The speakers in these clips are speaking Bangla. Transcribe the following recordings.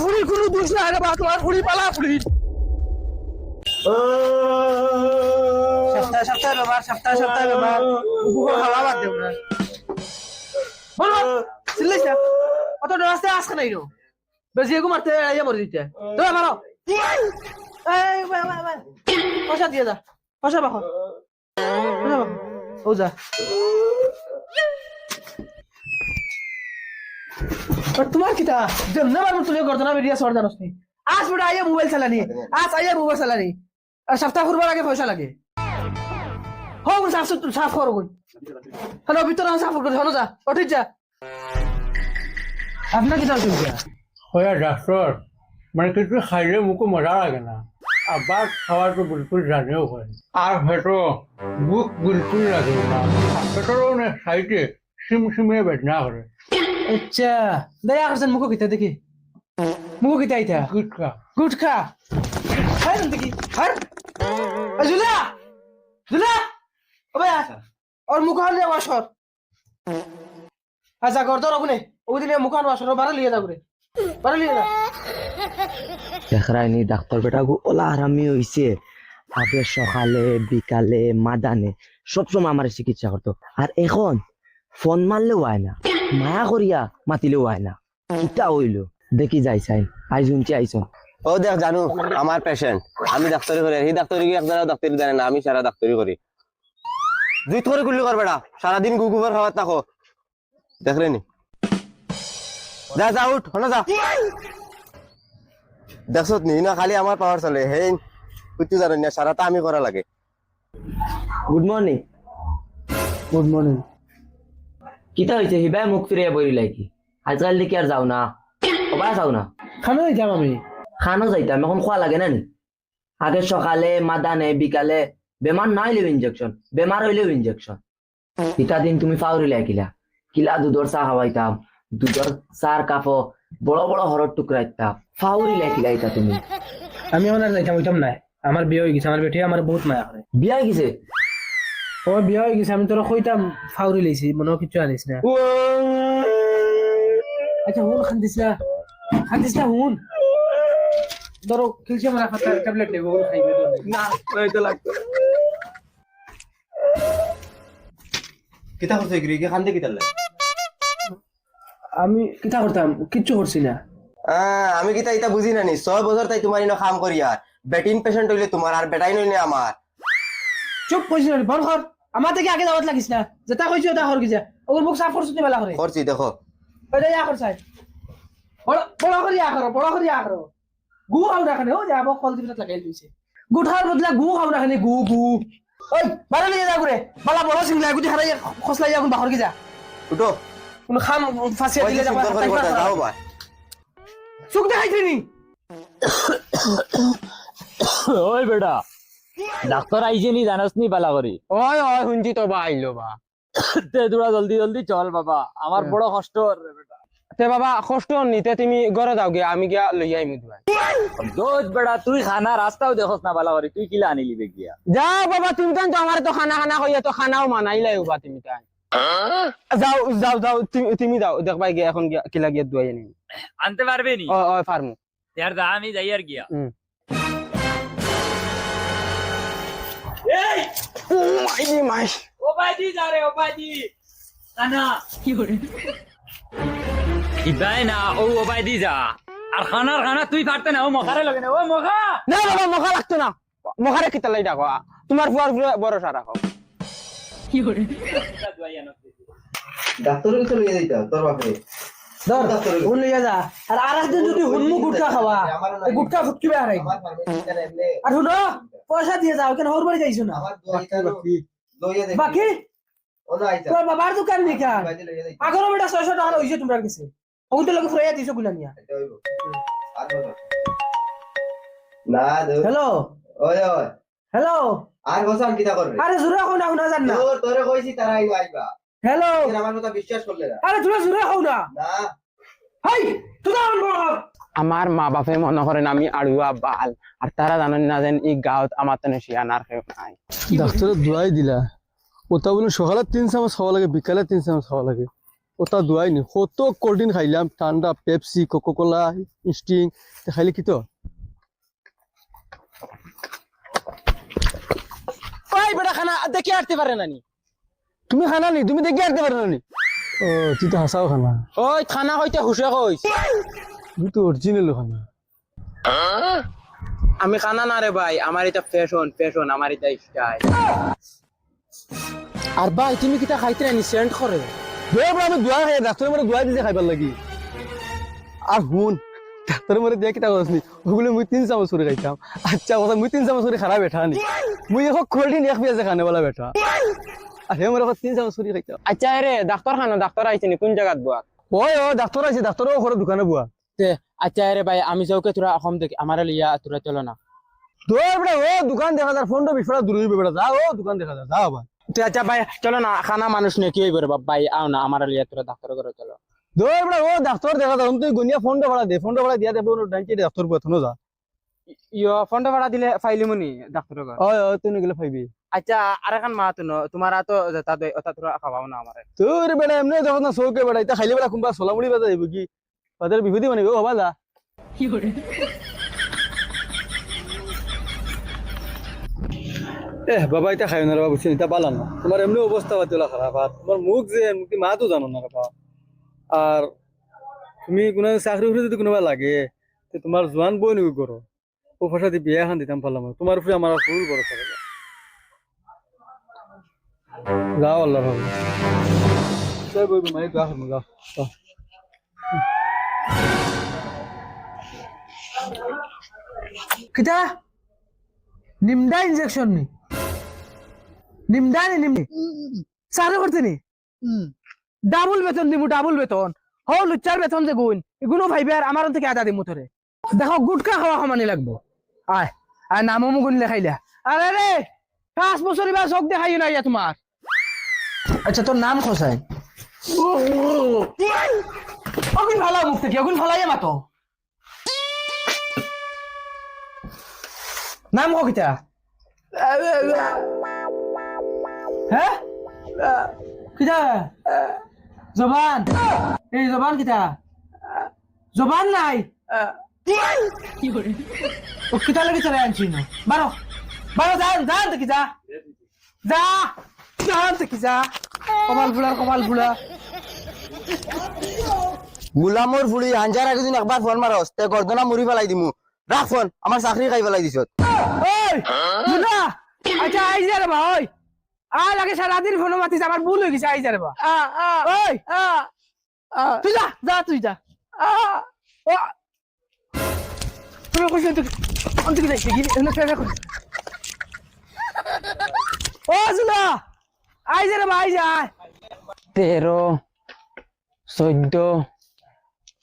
ফুড়ির কোনো দোষ নাই রে বা তোমার ফুড়ি পালা ফুড়ি সপ্তাহে ব্যাপার সপ্তাহে ব্যাপার উপকূল হাওয়া বাদ দেব না বল সিল্লিস না অত রাস্তায় আসছে নাই নো বেশি এগো মারতে আইয়া মরে দিতে তো মারো এই ভাই পয়সা দিয়ে যা পয়সা বাখো ও যা তোমার কিতা জন্না মারমু তুমি গর্দনা বেরিয়া সর জানোস নি আজ বড় আইয়া মোবাইল চালানি আজ আইয়া মোবাইল চালানি আর সপ্তাহ ঘুরবার আগে পয়সা লাগে হোক সাফ করো কই হ্যালো ভিতরে সাফ করে হলো যা ওঠি যা আপনার কিতা হইছে होया डॉक्टर মানে কিছু খাইলে মুখে মজা লাগে না আবার খাওয়ার তো বিলকুল জানেও হয় আর হয়তো মুখ বিলকুল লাগে না পেটেরও না সাইডে সিমসিমে বেদনা করে আচ্ছা দয়া করছেন মুখ কিতা দেখি মুখ কিতা আইতা গুটখা হাই দেখি হার জুলা জুলা ওবে আর মুখ হান যাওয়া সর আচ্ছা গর্দর ওগুনে ওদিনে মুখ হান ওয়াসর বারে লিয়ে যাও রে বারে লিয়ে যা দেখরাইনি ডাক্তার বেটা গো ওলা আরামি হইছে আগে সকালে বিকালে মাদানে সবসময় আমার চিকিৎসা করতো আর এখন ফোন মারলেও হয় না মায়া করিয়া মাতিলেও হয় না কিটা হইলো দেখি যাই চাই আই শুনছি আইসন ও দেখ জানু আমার পেশেন্ট আমি ডাক্তারি করি এই ডাক্তারি কি একজনের ডাক্তারি জানে না আমি সারা ডাক্তারি করি দুই করে গুলি কর বেটা সারাদিন গুগুবার খাওয়ার থাকো দেখলে নি যা যা উঠ হলো যা দেখছত নি না খালি আমার পাওয়ার চলে হে কুচু জানেন না সারাটা আমি করা লাগে গুড মর্নিং গুড মর্নিং কিটা হইছে হিবাই মুখ ফিরে বইরি লাগি আজকাল দেখি আর যাও না ওবা যাও না খানো যাইতাম আমি খানো যাইতাম এখন খোয়া লাগে না নি আগে সকালে মাদানে বিকালে বেমার না হইলেও ইনজেকশন বেমার হইলেও ইনজেকশন ইটা দিন তুমি ফাউরি লাগিলা কিলা দুধর চা খাওয়াইতাম দুধর চার কাপো বড় বড় হরর টুকরা ইতাম ফাউরি লাগিলা ইটা তুমি আমি ওনার যাইতাম ওইতাম নাই আমার বিয়ে হয়ে গেছে আমার বেটি আমার বহুত মায়া করে বিয়া গেছে ও বিয়ে হয়ে গেছে আমি তোরা কইতাম ফাউরি লইছি মনে কিছু আনিস না আচ্ছা হুন খান্দিস না হুন ধরো ক্যালসিয়াম রাখা ট্যাবলেট নেবো খাইবে না তো লাগতো কিতা করতে গিরি কি খান্দে কিতা লাগে আমি কিতা করতাম কিচ্ছু করছি না আমি কিতা ইতা বুঝি না নি 6 বছর তাই তোমার ইনো কাম করি আর বেটিন পেশেন্ট হইলে তোমার আর বেটাই নইলে আমার চুপ কইছিস না বল কর আমার থেকে আগে যাওয়াত লাগিস না যেটা কইছো ওটা কর গিয়া ওর মুখ সাফ করছিস বেলা করে করছি দেখো ওটা ইয়া কর সাই বড় করে ইয়া করো গু খাও রাখনে ও যাবো কল দিবত লাগাই দিছে গুঠার বদলা গু খাও রাখনে গু ওই বারে নিয়ে যা করে বালা বড় সিং লাগু দি হারাই খসলাই এখন বাহর গিয়া উঠো কোন খাম ফাসিয়া দিলে যাবা যাও ভাই সুখ দেখাইছিস নি ওই বেটা ডাক্তার আইছে নি জানাস নি বালা করি ওই ওই শুনছি তো বা আইলো বা তে তোরা জলদি চল বাবা আমার বড় কষ্ট রে বেটা তে বাবা কষ্ট নিতে তুমি ঘরে যাও গে আমি গিয়া লই আইমু দুয়াই দোজ বেটা তুই খানা রাস্তাও দেখছ না বালা করি তুই কিলা আনিলি বে গিয়া যাও বাবা তুমি তো আমার তো খানা কইয়া তো খানাও মানাইলাই বা তুমি তাই যাও তুমি যাও দেখবাই গিয়া এখন কিলা গিয়া দুয়াই আনি আনতে পারবে নি ও ফার্মু यार দা আমি যাই আর গিয়া এই মাই ওবাইদি যা রে ওবাইদি খানা কি করে ইবাই না ও ওবাইদি যা আর খানা তুই পারতে না ও মখারে লাগে না ও মখা না বাবা মখা লাগতো না মখারে কিতা লাই ডাকো তোমার ফুয়ার ভরসা রাখো ডাক্তার কাছে লইয়া যাইতা তোর বাপরে ধর হুন লইয়া যা আর আরেকদিন যদি হুনমু গুটকা খাওয়া এই গুটকা ফুটকিবে হারাই আর শুনো পয়সা দিয়ে যাও কেন ওর বাড়ি যাইছো না বাকি তোর বাবার দোকান নি কেন আগর বেটা 600 টাকা হইছে তোমার কাছে ওগুলো লোক ফ্রাইয়া দিছো গুলা নিয়া না হ্যালো ওই হ্যালো আর বসান কিটা করবে আরে জুরা শুনা জান না তোরে কইছি তারা আইবা হ্যালো আমার কথা বিশ্বাস করলে না আরে তুমি জুরা না না হাই তুই আমার মা বাপে মনে করেন আমি আড়ুয়া বাল আর তারা জানেন না যেন এই গাঁৱত আমার তেনে শিয়ানার কেউ নাই ডাক্তার দোয়াই দিলা ওটা বলে সকালে 3 চামচ খাওয়া লাগে বিকালে 3 চামচ খাওয়া লাগে ওটা দুয়াই নি কত কোল্ড ড্রিঙ্ক খাইলাম ঠান্ডা পেপসি কোকোকোলা স্টিং খাইলে কি তো ওই বেটা খানা দেখে আটতে পারে না নি তুমি খানা নি তুমি দেখে আনতে পারো নি ও তুই তো হাসাও খানা ওই খানা হইতে হুসে কইস তুই তো অরিজিনাল খানা আমি খানা না রে ভাই আমার এটা ফ্যাশন আমার এটা স্টাইল আর ভাই তুমি কিটা খাইতে নি সেন্ট করে আমি দুয়া খাই ডাক্তারের মধ্যে দুয়া দিতে খাইবার লাগি আর হুন ডাক্তারের মধ্যে দিয়ে কিতা করছি ওগুলো মুই 3 চামচ করে খাইতাম আচ্ছা কথা মুই 3 চামচ করে খারা বেঠা নি মুই এখন কোল্ড ড্রিঙ্ক এক পিয়াজে খানে বলা বেঠা আর হে মোর 3 চামচ করে খাইতাম আচ্ছা রে ডাক্তার আইছে নি কোন জায়গাত বুয়া ওই ও ডাক্তার আছে ডাক্তারও ঘরে দোকানে বুয়া তে আচ্ছা রে ভাই আমি যাওকে তোরা অসম দেখি আমার লিয়া তোরা চলো না তোর বেটা ও দোকান দেখা যার ফোনটা বিফড়া দূর হইবে বেটা যা ও দোকান দেখা যা যা আবার তে আচ্ছা ভাই চলো না খানা মানুষ নে কি হইবে রে বাপ ভাই আও না আমার লিয়া তোরা ডাক্তার ঘরে চলো তোর বেটা ও ডাক্তার দেখা যা তুই গনিয়া ফোনটা ভাড়া দে ফোনটা ভাড়া দিয়া দেবো ডাইকে ডাক্তার বুয়া থনো যা ইয়ো ফোনটা ভাড়া দিলে ফাইলিমুনি ডাক্তার ঘর ওই ওই তুই গেলে পাইবি আচ্ছা আর এখন মা তো তোমার তো যেটা দই ওটা তোরা খাওয়াও না আমারে তোর বেটা এমনি যখন না চৌকে বেটা এটা খাইলে বেটা কোনবা সোলামুড়ি বাজা যাইব কি তাদের বিভূতি মানে ও হবা যা বাবা এটা খাই না বাবা বুঝছেন এটা পালাম না তোমার এমনি অবস্থা পাতিলা খারাপ আর তোমার মুখ যে মুখ মা তো জানো না বাবা আর তুমি কোনো চাকরি উঠে যদি কোনোবা লাগে তো তোমার জোয়ান বই নিবি করো ও ভাষা দিয়ে বিয়া খান দিতাম পারলাম তোমার উপরে আমার ফুল ভরসা থাকে যাও আল্লাহ ভাবো তাই বলবি মানে যাও যাও কিতা নিমডা ইনজেকশন নি নিমডা নি নিমনি সারে করতে নি ডাবল বেতন দিমু ডাবল বেতন হো লুচ্চার বেতন যে গুণ এগুলো ভাইবে আর আমার থেকে আদা দিমু তোরে দেখো গুটকা খাওয়া সমানি লাগবো আয় আর নামও মুগুন লেখাইলা আরে রে 5 বছর বা চোখ দেখাই না ইয়া তোমার আচ্ছা তোর নাম খসাই অগুন ভালো মুখ থেকে অগুন ভালাই মাতো নাম কো কিতা হ্যাঁ কিতা জবান এই জবান কিতা জবান নাই ও কিতা লাগি চলে আনছি না বারো বারো জান তো কি যা যা জান তো কি যা কপাল বুলা গুলামর ফুড়ি আঞ্জার আগে দিন একবার ফোন মারস তে গর্দনা মুড়ি ফেলাই দিমু রাখ ফোন আমার চাকরি খাই ফেলাই দিছত ওই বুলা আচ্ছা আই যা রে বা ওই লাগে সারাদিন ফোন মাতিস আমার ভুল হয়ে গেছে আই যা রে বা ওই তুই যা ও তুমি কইছ তুই অন্তিক যাই কি এনে ফেরা কর ও জুলা আই যা রে বা আই যা 13 14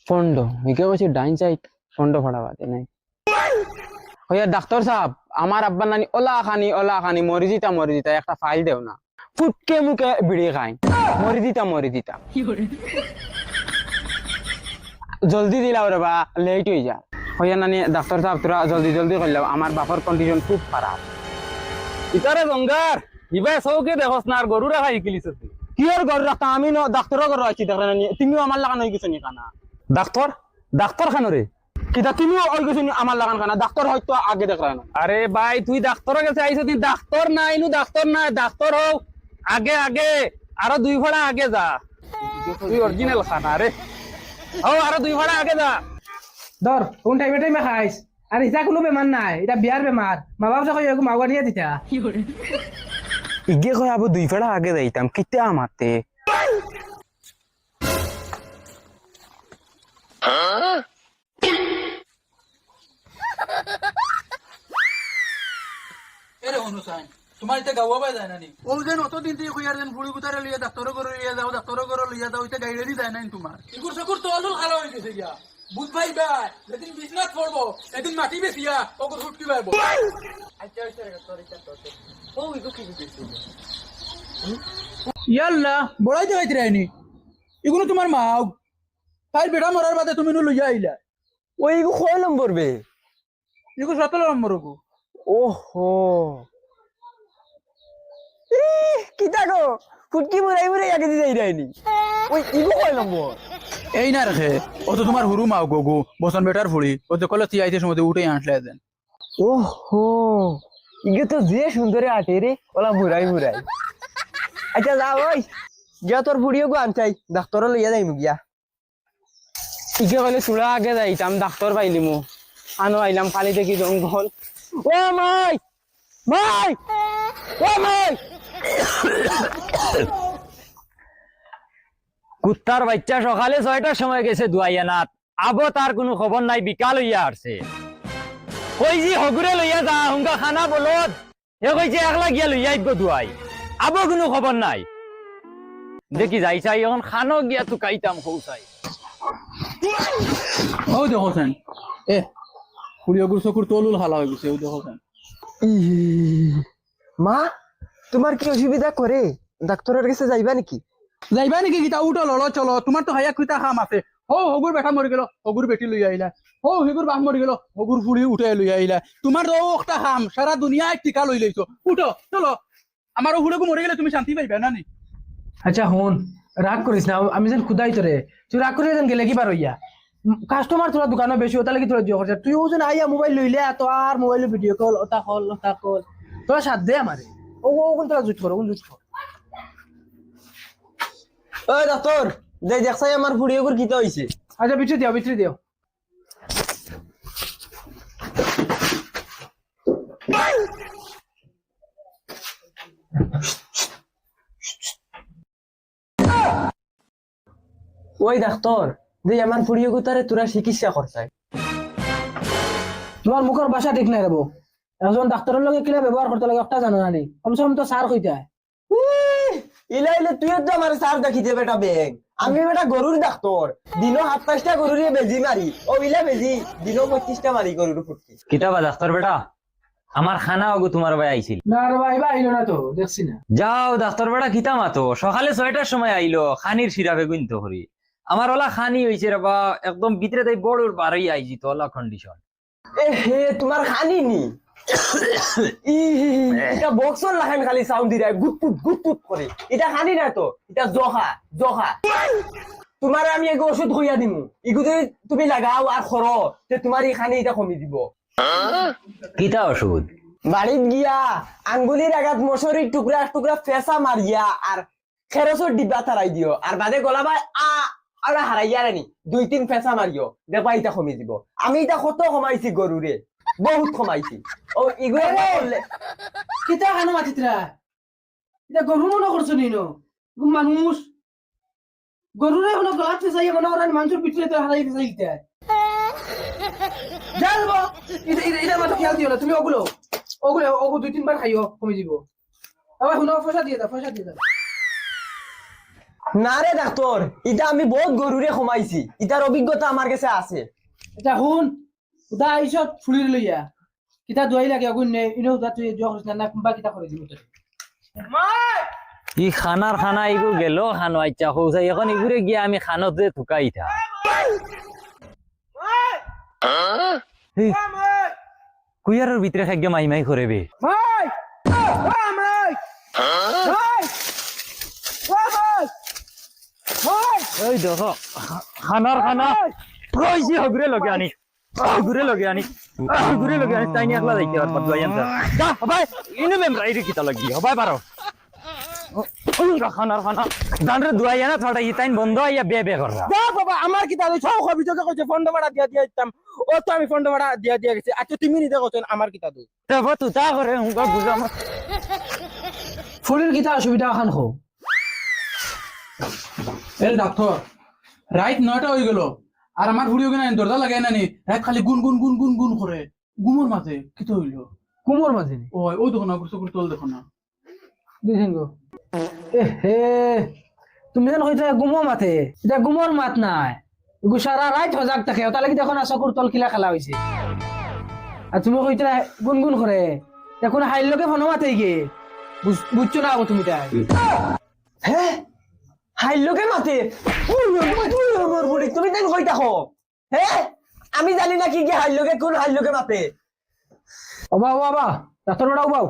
15 ইকে কইছি ডাইন সাইড 15 ফড়াবাতে নাই হইয়া ডাক্তার সাহেব আমার আব্বা নানি ওলা খানি মরি দিতা একটা ফাইল দেও না ফুটকে মুখে বিড়ি খাই মরি দিতা জলদি দিলাও রে বা লেট হয়ে যা হইয়া নানি ডাক্তার সাহেব তোরা জলদি করলাম আমার বাপর কন্ডিশন খুব খারাপ ইতারে গঙ্গার ইবা সৌকে দেখছ না আর গরু রাখা ইকিলিছ কি আর ঘর রাখতাম আমি ন ডাক্তারও ঘর আছি দেখলে নানি তুমিও আমার লাগানো হয়ে গেছো নি কানা ডাক্তার খানো রে কিতা তুমিও ওই গেছো নি আমার লাগান কানা ডাক্তার হয়তো আগে দেখলে না আরে ভাই তুই ডাক্তারের কাছে আইছ তুই ডাক্তার নাই ডাক্তার হও আগে আরো 2 ভাড়া আগে যা তুই অরিজিনাল খানা রে ও আরো 2 ভাড়া আগে যা ধর কোন টাইমে খাইস আর ইটা কোনো বেমার নাই এটা বিয়ার বেমার মা বাপ যখন এরকম মাওয়া নিয়ে দিতা ইগে কই আবো 2 ভাড়া আগে যাইতাম কিতা আমাতে এরে অনুসান তোমার এটা গাওয়া বাই যায় না নি ও যেন অতদিন দিয়ে কইয়ার যেন ফুড়ি গুতারে লইয়া ডাক্তার করে লইয়া যাও এটা গাইড়ে যায় না তোমার ইগুর সকুর তো অলুল খালা হয়ে গেছে গিয়া বুঝ ভাই ভাই যেদিন বিজনেস করবো সেদিন মাটি বেচিয়া ওকে ছুটকি পাইবো আচ্ছা ও ইগো কি দিতেছি ইয়াল্লা বড়াই যাইতে রাইনি এগুলো তোমার মাও তাই বেটা মরার বাদে তুমি নু লইয়া আইলা ওই ইগো কয় নম্বর বে ইগো 17 নম্বর গো ওহো কিতা গো ফুটকি মুরাই মুরাই আগে দিয়ে যাইনি ওই ইগো কয় নম্বর এই না রেখে ও তো তোমার হুরু মাও গগু বসন বেটার ফুড়ি ও তো কলে তুই আইতে সময় উঠে আনলে দেন ওহো ইগে তো যে সুন্দরে আটে রে ওলা মুরাই মুরাই আচ্ছা যা ওই গিয়া তোর ফুড়িও গো আনছাই ডাক্তার লইয়া যাইমু গিয়া ইকে কইলে চূড়া আগে যাইতাম ডাক্তার পাইলিমু আনো আইলাম খালি দেখি জঙ্গল ও মাই মাই ও মাই কুত্তার বাচ্চা সকালে 6টার সময় গেছে দুয়াইয়া নাথ আবো তার কোনো খবর নাই বিকাল হইয়া আসছে কই জি হগুরে লইয়া যা হুঙ্গা খানা বলত এ কইছে একলা গিয়া লইয়া আইব দুয়াই আবো কোনো খবর নাই দেখি যাই চাই এখন খানো গিয়া তো কাইতাম খৌসাই ও দেখো সেন এ ফুড়িয়াগুর চকুর তলুল হালা হয়ে গেছে ও দেখো সেন মা তোমার কি অসুবিধা করে ডাক্তারের কাছে যাইবা নাকি যাইবা নাকি গীতা উঠো লড়ো চলো তোমার তো হাইয়া খুঁতা খাম আছে হো হগুর বেটা মরি গেল হগুর বেটি লই আইলা হো হিগুর বাপ মরি গেল হগুর ফুড়ি উঠে লই আইলা তোমার তো একটা খাম সারা দুনিয়ায় টিকা লই লইছো উঠো চলো আমারও হুড়েগু মরে গেলে তুমি শান্তি পাইবা না নি আচ্ছা হন রাগ করিস না আমি যেন খুদাই তোরে তুই রাগ করে যেন গেলে কি পার হইয়া কাস্টমার তোরা দোকানে বেশি ওটা লাগি তোরা জিও খরচা তুইও যেন আইয়া মোবাইল লইলে তো আর মোবাইলে ভিডিও কল ওটা কল তোরা সাথ দে আমারে ও কোন তোরা জুট কর কোন জুট কর ওই ডাক্তার যে দেখছাই আমার ফুড়িও কিতা হইছে আচ্ছা ভিতরে দিও ওই ডাক্তার যে আমার ফুড়িও তারে তোরা চিকিৎসা করছাই তোমার মুখের ভাষা ঠিক নাই রেবো একজন ডাক্তারের লগে কিলা ব্যবহার করতে লাগে একটা জানো না নি কমসে কম তো সার কইতে হয় ইলাইলে তুইও তো আমার সার দেখিতে বেটা বেগ আমি বেটা গরুর ডাক্তার দিনও 27টা গরুরে বেজি মারি ও ইলা বেজি দিনও 25টা মারি গরুর ফুটকি কিতাবা ডাক্তার বেটা আমার খানা ওগো তোমার ভাই আইছিল না রে ভাই আইলো না তো দেখছি না যাও ডাক্তার বেটা কিতা মাতো সকালে 6টার সময় আইলো খানির সিরাপে গুনতে করি আমার ওলা খানি হইছে রে বা একদম ভিতরে তাই বড় বাড়ি আইজি তো ওলা কন্ডিশন এ হে তোমার খানি নি এটা বক্সর লাগান খালি সাউন্ড দিরা গুটপুট করে এটা খানি না তো এটা জহা তোমার আমি এগো ওষুধ হইয়া দিমু ইগো তুমি লাগাও আর খরো তে তোমার এই খানি এটা কমি দিব কিতা ওষুধ বাড়িত গিয়া আঙ্গুলির আঘাত মশারির টুকরা টুকরা ফেসা মারিয়া আর খেরসর ডিব্বা তারাই দিও আর বাদে গলাবাই আর হারাইয়া রানি 2-3 ফেসা মারিও দেখবা এটা কমি দিব আমি এটা কত কমাইছি গরুরে বহুত কমাইছি ও ইগুলো করলে কিতা খানো মাতিতরা এটা গরু মনে করছো নিনো মানুষ গরুরে হলো গলাত ফেসাইয়া মনে করেন মানুষের পিঠে তো হারাই ফেসাইতে জানবো এটা মাথা খেয়াল দিও না তুমি ওগুলো 2-3 বার খাইও কমে দিব আবার শুনো পয়সা দিয়ে দাও না রে ডাক্তার এটা আমি বহুত গরুরে কমাইছি এটার অভিজ্ঞতা আমার কাছে আছে এটা শুন উদা আইসত ফুলির লইয়া কিতা দোয়াই লাগে আগুন নে ইনো উদা তুই জোয়া করিস না কুম্বা কিতা করে দিব তোর ই খানা ইগু গেল খানো আচ্ছা হৌসাই এখন ইগুরে গিয়া আমি খানতে থুকাই থা কুয়ারের ভিতরে খাদ্য মাই করে বে ওই দেখো খানা কইছি হগুরে লগে আনি তাই নিয়ে একলা যাইতে আর বদলাই আনতা যা ভাই ইনে মেম রাইরে কিতা লাগি ভাই পারো খানা দানরে দুয়াইয়া না থড়া ইতাইন বন্ধ আইয়া বে কররা যা বাবা আমার কিতা লই সব খবি তোকে কইছে ফন্ড ভাড়া দিয়া দিতাম ও তো আমি ফন্ড ভাড়া দিয়া গেছি আচ্ছা তুমি নিতে কইছেন আমার কিতা দই তবে তুই তা করে হুঙ্গা বুঝাম ফুলির কিতা অসুবিধা খান হো এ ডাক্তার রাইট 9টা হয়ে গেল আর আমার ফুড়িও কিনা দরজা লাগাই না নি রাত খালি গুন করে গুমর মাঝে কিতা হইলো কুমোর মাঝে ও দেখো না চকুর তল দেখো না দেখেন গো হে তুমি যেন কইতে গুমো মাতে এটা গুমোর মাত নাই গু সারা রাত সজাগ থাকে ওটা লাগি দেখো না চকুর তল কিলা খেলা হইছে আর তুমি কইতে গুনগুন করে এখন হাইলকে ফোন মাতে গে বুঝছো না তুমি তাই হ্যাঁ হাইলোকে মাতে তুমি তাই কই থাকো হ্যাঁ আমি জানি না কি হাইলোকে কোন হাইলোকে মাতে বাবা ডাক্তার বড়াও বাউ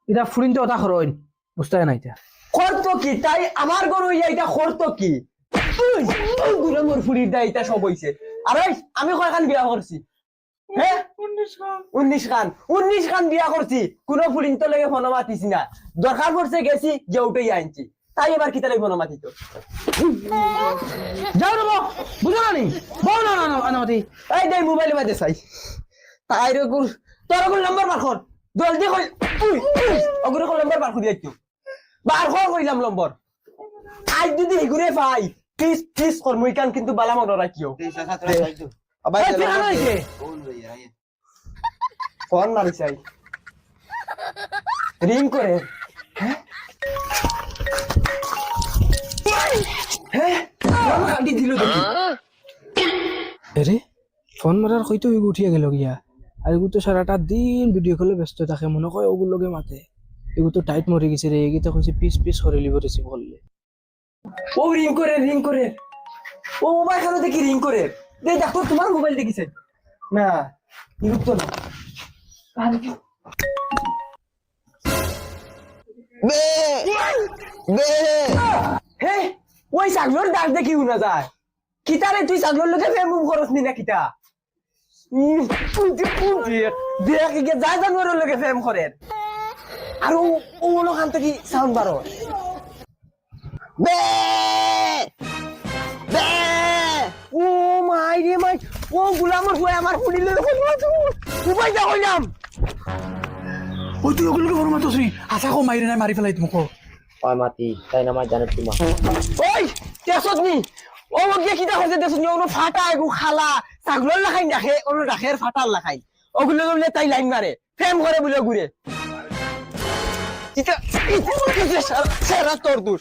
এটা ফুরিনতে ওটা খরইন বুঝতে না এটা করতো কি তাই আমার গরু এটা করতো কি গুলো মোর ফুরির দা এটা সব হইছে আর আমি কয়খান বিয়া করছি হ্যাঁ 19 খান বিয়া করছি কোন ফুরিন তো লেগে ফোন মাতিস না দরকার পড়ছে গেছি যে উঠেই আনছি তাই এবার কি তালে ফোন মাতিত যাও রে বুঝো না নি বউ না না না নাতি এই দে মোবাইলে বাজে চাই তাই রে গুর তোর কোন নাম্বার বার কর জলদি কই ওগুলো কোন নাম্বার বার করে দিচ্ছ বার কর কইলাম নম্বর আজ যদি ঘুরে পাই প্লিজ কর মুই কান কিন্তু বালা মনে রাখিও আবার এই ফিরানো হইছে ফোন মারি চাই রিং করে হ্যাঁ ফোন কাটি দিল দেখি আরে ফোন মারার হয়তো ওই উঠিয়ে গেল গিয়া আর এগু তো সারাটা দিন ভিডিও কলে ব্যস্ত থাকে মনে হয় ওগুলো লগে মাতে এগু তো টাইট মরে গেছে রে এগিতে কইছে পিস করে লিব রিসিভ করলে ও রিং করে ও মোবাইল খানো দেখি রিং করে দে দেখো তোমার মোবাইল দেখিছে না ইরুক তো না হে ওই সাগর ডাক দেখি উনা যায় কিতারে তুই সাগর লোকে ফেম খরচ নি না কিতা দেখ গে যায় জানোর লোকে ফেম করে আর ও লোকান থেকে সাউন্ড বারো বে বে ও মাই রে মাই ও গুলামর হয়ে আমার ফুডিলে উপায় যা হইলাম ওই তুই ওগুলোকে ফোন মারতেছিস আশা কো মাইরে নাই মারি ফেলাই তোমাকে ওই মাতি তাই না মাই জানে তোমা ওই তেসত নি ও মগে কিটা হইছে তেসত নি ওনো ফাটা এগু খালা ছাগলর লাখাই রাখে ওনো রাখের ফাটাল লাখাই ওগুলো বলে তাই লাইন মারে ফেম করে বলে ঘুরে এটা সারা তোর দূর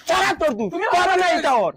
তোর না এটা ওর